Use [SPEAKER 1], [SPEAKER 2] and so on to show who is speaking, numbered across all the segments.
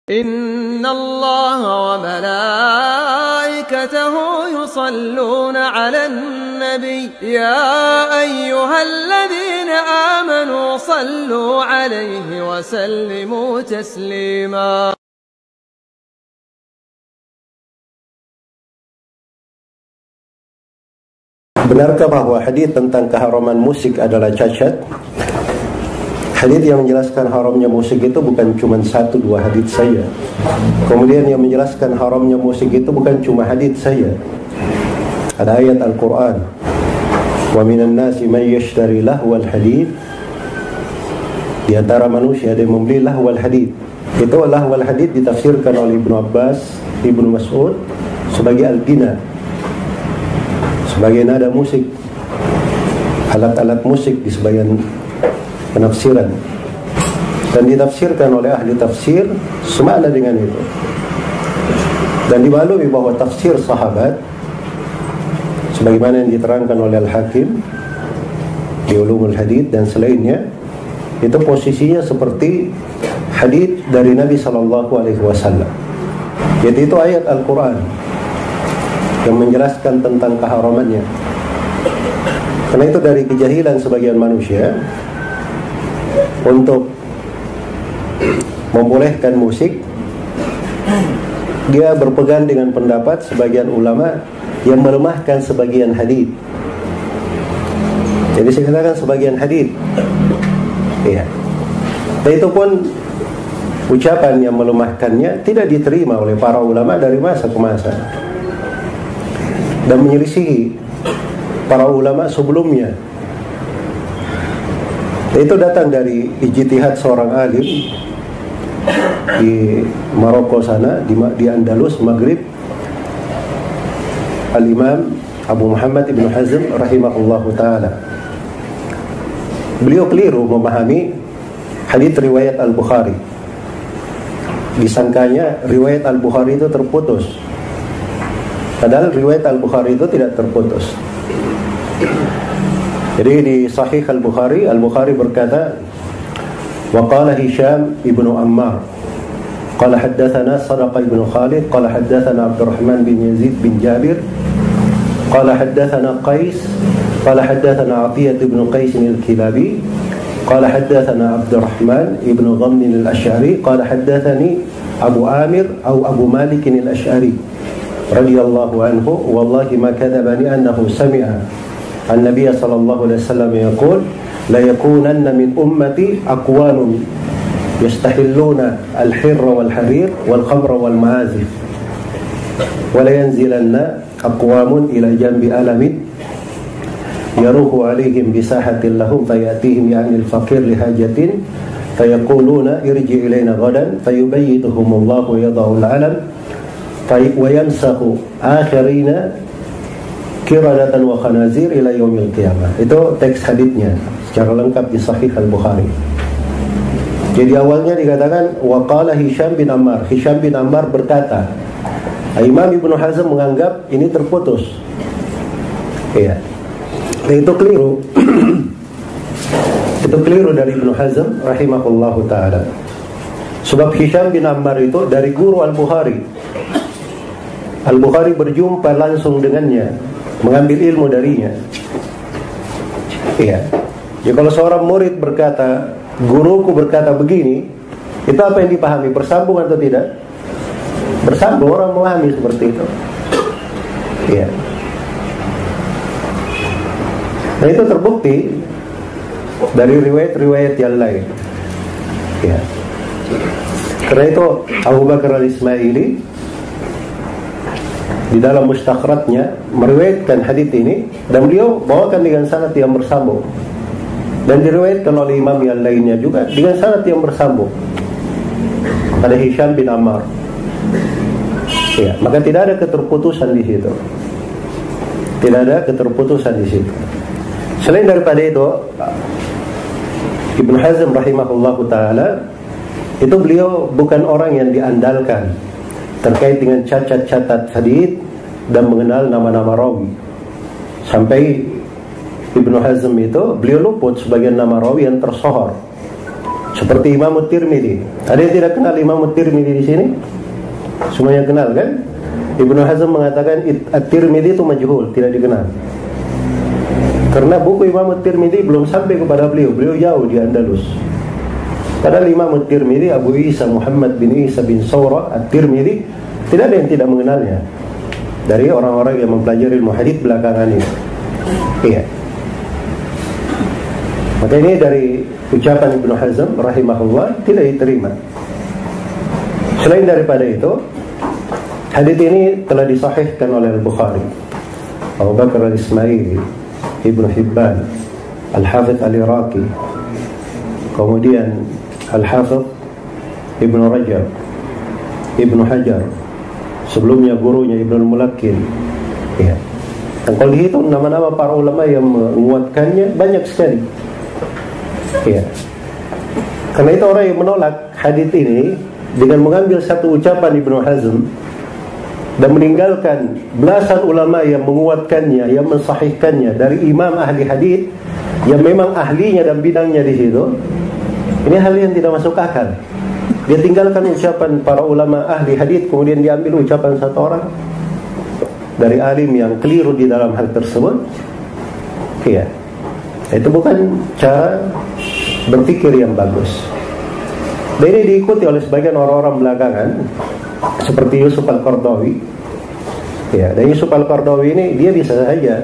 [SPEAKER 1] إن الله وملائكته يصلون على النبي يا أيها الذين آمنوا صلوا عليه وسلموا تسليما.
[SPEAKER 2] Benarkah bahwa hadis tentang keharaman musik adalah cacat? Hadis yang menjelaskan haramnya musik itu bukan cuma 1-2 hadis saja. Kemudian yang menjelaskan haramnya musik itu bukan cuma hadis saja. Ada ayat Al-Quran, wa minan nasi man yashtari lahwal hadith. Di antara manusia ada yang membeli lahwal hadith. Itu lahwal hadith ditafsirkan oleh Ibnu Abbas, Ibnu Mas'ud sebagai al-ghina, sebagai nada musik, alat-alat musik di sebagian penafsiran, dan ditafsirkan oleh ahli tafsir semakna dengan itu. Dan dimaklumi bahwa tafsir sahabat sebagaimana yang diterangkan oleh Al-Hakim di Ulumul Hadith dan selainnya, itu posisinya seperti hadith dari Nabi SAW, yaitu itu ayat Al-Quran yang menjelaskan tentang keharamannya. Karena itu dari kejahilan sebagian manusia untuk membolehkan musik, dia berpegang dengan pendapat sebagian ulama yang melemahkan sebagian hadis. Jadi saya katakan sebagian hadis, iya. Dan itu pun ucapan yang melemahkannya tidak diterima oleh para ulama dari masa ke masa dan menyelisihi para ulama sebelumnya. Itu datang dari ijtihad seorang alim di Maroko sana, di Andalus, Maghrib, Al-Imam Abu Muhammad Ibn Hazm rahimahullahu ta'ala. Beliau keliru memahami hadits riwayat Al-Bukhari. Disangkanya riwayat Al-Bukhari itu terputus, padahal riwayat Al-Bukhari itu tidak terputus. Jadi di Sahih Al-Bukhari, Al-Bukhari berkata, wa qala Hisham ibnu Ammar qala haddathana Sadaqa ibnu Khalid qala haddathana Abdurrahman bin Yazid bin Jabir qala haddathana Qais qala haddathana Atiyah ibnu Qais al-Kilabi qala haddathana Abdurrahman ibnu Ghamn al-Ash'ari qala haddathani Abu Amir atau Abu Malik al-Ash'ari radhiyallahu anhu wallahi ma kadhabani annahu sami'a An-Nabiy sallallahu alaihi wasallam yaqul la yakunanna min ummati aqwamun yastahilluna al-hirra wal harir wal khamra wal ma'azif wa la yanzilanna aqwamun ila jambi alamin yaruhu alaihim bi sahatin lahum fayatihim ya'ni al-faqir li hajatin fayaquluna irji ilayna ghadan fayubayyituhum Allah wa yada'u al-alam wa yamsahu akhirina kiradatan wa khanazir ila yaumil qiyamah. Itu teks haditsnya secara lengkap di Sahih Al-Bukhari. Jadi awalnya dikatakan wa qala Hisham bin Ammar. Hisham bin Ammar berkata, Imam Ibnu Hazm menganggap ini terputus. Iya. Itu keliru. Itu keliru dari Ibnu Hazm rahimahullahu taala. Sebab Hisham bin Ammar itu dari guru Al-Bukhari. Al-Bukhari berjumpa langsung dengannya, mengambil ilmu darinya. Iya. Ya kalau seorang murid berkata, guruku berkata begini, itu apa yang dipahami? Bersambung atau tidak? Bersambung, orang memahami seperti itu. Iya. Nah itu terbukti dari riwayat-riwayat yang lain. Iya. Karena itu Abu Bakar Al-Ismaili di dalam mustakhratnya meriwayatkan hadits ini, dan beliau bawakan dengan sanad yang bersambung, dan diriwayatkan oleh imam yang lainnya juga dengan sanad yang bersambung pada Hisham bin Ammar. Ya, maka tidak ada keterputusan di situ. Tidak ada keterputusan di situ. Selain daripada itu, Ibnu Hazm rahimahullahu taala itu beliau bukan orang yang diandalkan terkait dengan cacat-catat hadits dan mengenal nama-nama rawi. Sampai Ibnu Hazm itu beliau luput sebagian nama rawi yang tersohor. Seperti Imam Tirmidzi. Ada yang tidak kenal Imam Tirmidzi di sini? Semuanya kenal kan? Ibnu Hazm mengatakan At-Tirmidzi itu majhul, tidak dikenal. Karena buku Imam Tirmidzi belum sampai kepada beliau. Beliau jauh di Andalus. Padahal Imam Tirmidzi, Abu Isa Muhammad bin Isa bin Sawra At-Tirmidzi, tidak ada yang tidak mengenalnya dari orang-orang yang mempelajari ilmu hadits belakangan ini. Iya. Maka ini dari ucapan Ibnu Hazm rahimahullah tidak diterima. Selain daripada itu, hadits ini telah disahihkan oleh Al-Bukhari, Abu Bakar Al-Ismaili, Ibnu Hibban, Al-Hafidh Al-Iraqi, kemudian Al-Hafidh Ibnu Rajab, Ibnu Hajar, sebelumnya gurunya Ibnu Al-Mulakkin. Ya. Dan kalau dihitung nama-nama para ulama yang menguatkannya banyak sekali. Ya. Karena itu orang yang menolak hadits ini dengan mengambil satu ucapan Ibnu Hazm dan meninggalkan belasan ulama yang menguatkannya, yang mensahihkannya dari imam ahli hadits yang memang ahlinya dan bidangnya di situ. Ini hal yang tidak masuk akal. Dia tinggalkan ucapan para ulama ahli hadits, kemudian diambil ucapan satu orang dari alim yang keliru di dalam hal tersebut. Iya. Itu bukan cara berpikir yang bagus. Dan ini diikuti oleh sebagian orang-orang belakangan seperti Yusuf Al-Qardawi. Ya, dan Yusuf Al-Qardawi ini dia bisa saja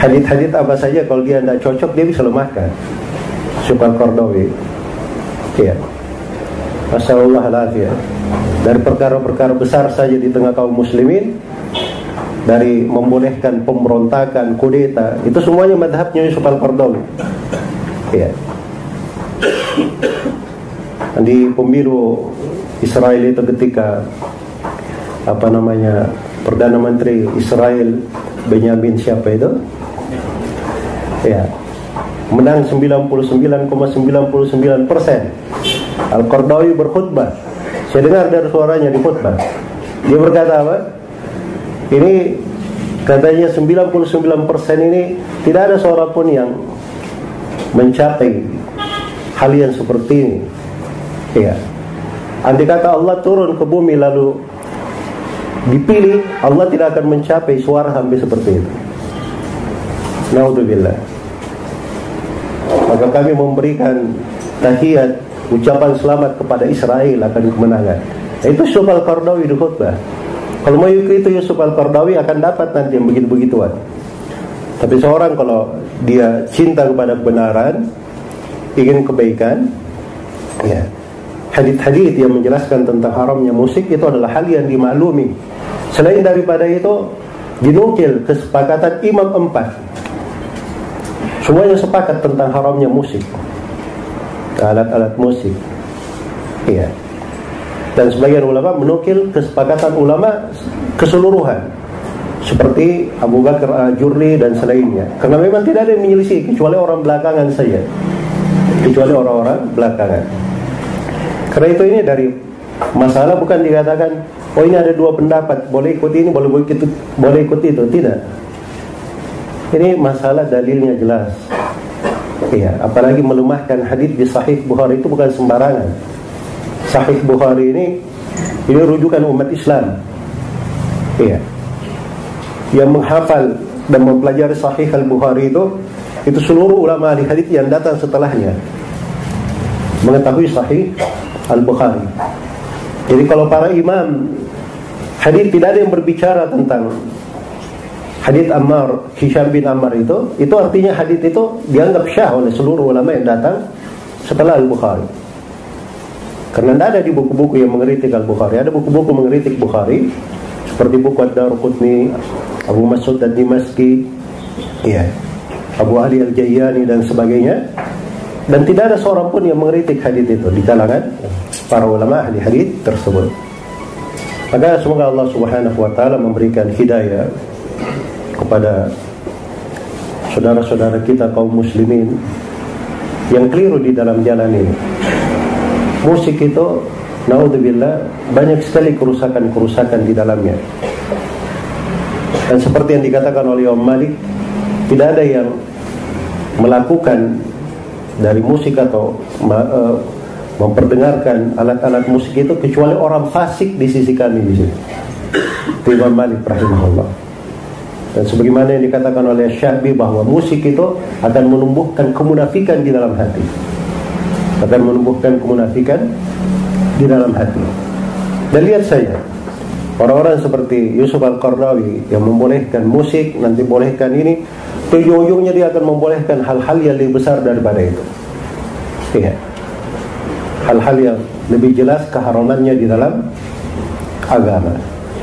[SPEAKER 2] hadits-hadits apa saja kalau dia tidak cocok dia bisa lemahkan. Yusuf Al-Qardawi. Ya. Masyaallah alafiyah. Dari perkara-perkara besar saja di tengah kaum muslimin, dari membolehkan pemberontakan, kudeta, itu semuanya madhabnya Yusuf Al-Qardawi. Ya. Di pemilu Israel itu ketika Perdana Menteri Israel Benyamin siapa itu? Ya. Menang 99,99%. Al-Qardawi berkhutbah. Saya dengar dari suaranya di khutbah. Dia berkata apa? Ini katanya 99% ini tidak ada seorang pun yang mencapai hal yang seperti ini. Ya. Andai kata Allah turun ke bumi lalu dipilih, Allah tidak akan mencapai suara sampai seperti itu. Naudzubillah. Maka kami memberikan tahiyat, ucapan selamat kepada Israel akan kemenangan. Itu Yusuf Al-Qardawi di khutbah. Kalau mau itu Yusuf Al-Qardawi akan dapat nanti yang begitu-begituan. Tapi seorang kalau dia cinta kepada kebenaran, ingin kebaikan, ya, hadits-hadits yang menjelaskan tentang haramnya musik itu adalah hal yang dimaklumi. Selain daripada itu, dinukil kesepakatan Imam 4. Semuanya sepakat tentang haramnya musik, alat-alat musik. Iya. Dan sebagian ulama menukil kesepakatan ulama keseluruhan, seperti Abu Bakar Al-Jurri dan selainnya. Karena memang tidak ada yang menyelisih kecuali orang belakangan saja. Kecuali orang-orang belakangan. Karena itu ini dari masalah bukan dikatakan, oh ini ada dua pendapat, boleh ikut ini, boleh ikut itu. Tidak. Ini masalah dalilnya jelas. Iya, apalagi melemahkan hadits di Sahih Bukhari itu bukan sembarangan. Sahih Bukhari ini rujukan umat Islam. Iya. Yang menghafal dan mempelajari Sahih Al-Bukhari itu seluruh ulama ahli hadits yang datang setelahnya mengetahui Sahih Al-Bukhari. Jadi kalau para imam hadits tidak ada yang berbicara tentang hadits Ammar, Hisham bin Ammar itu artinya hadits itu dianggap syah oleh seluruh ulama yang datang setelah Al-Bukhari. Karena tidak ada di buku-buku yang mengkritik Al-Bukhari. Ada buku-buku mengkritik Bukhari seperti buku Ad-Darqutni, Abu Mas'ud Ad-Dimashqi, ya, Abu Ali Al-Jayyani dan sebagainya. Dan tidak ada seorang pun yang mengkritik hadits itu di kalangan para ulama ahli hadits tersebut. Maka semoga Allah Subhanahu wa taala memberikan hidayah kepada saudara-saudara kita kaum muslimin yang keliru di dalam jalan ini. Musik itu, naudzubillah, banyak sekali kerusakan-kerusakan di dalamnya. Dan seperti yang dikatakan oleh Imam Malik, tidak ada yang melakukan dari musik atau memperdengarkan alat-alat musik itu kecuali orang fasik di sisi kami di sini. Imam Malik rahimahullah. Dan sebagaimana yang dikatakan oleh Syafi'i bahwa musik itu akan menumbuhkan kemunafikan di dalam hati. Akan menumbuhkan kemunafikan di dalam hati. Dan lihat saja, orang-orang seperti Yusuf Al-Qaradawi yang membolehkan musik, nanti bolehkan ini, ujung-ujungnya dia akan membolehkan hal-hal yang lebih besar daripada itu. Iya. Hal-hal yang lebih jelas keharamannya di dalam agama.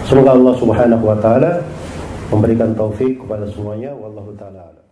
[SPEAKER 2] Semoga Allah Subhanahu wa taala memberikan taufik kepada semuanya. Wallahu taala.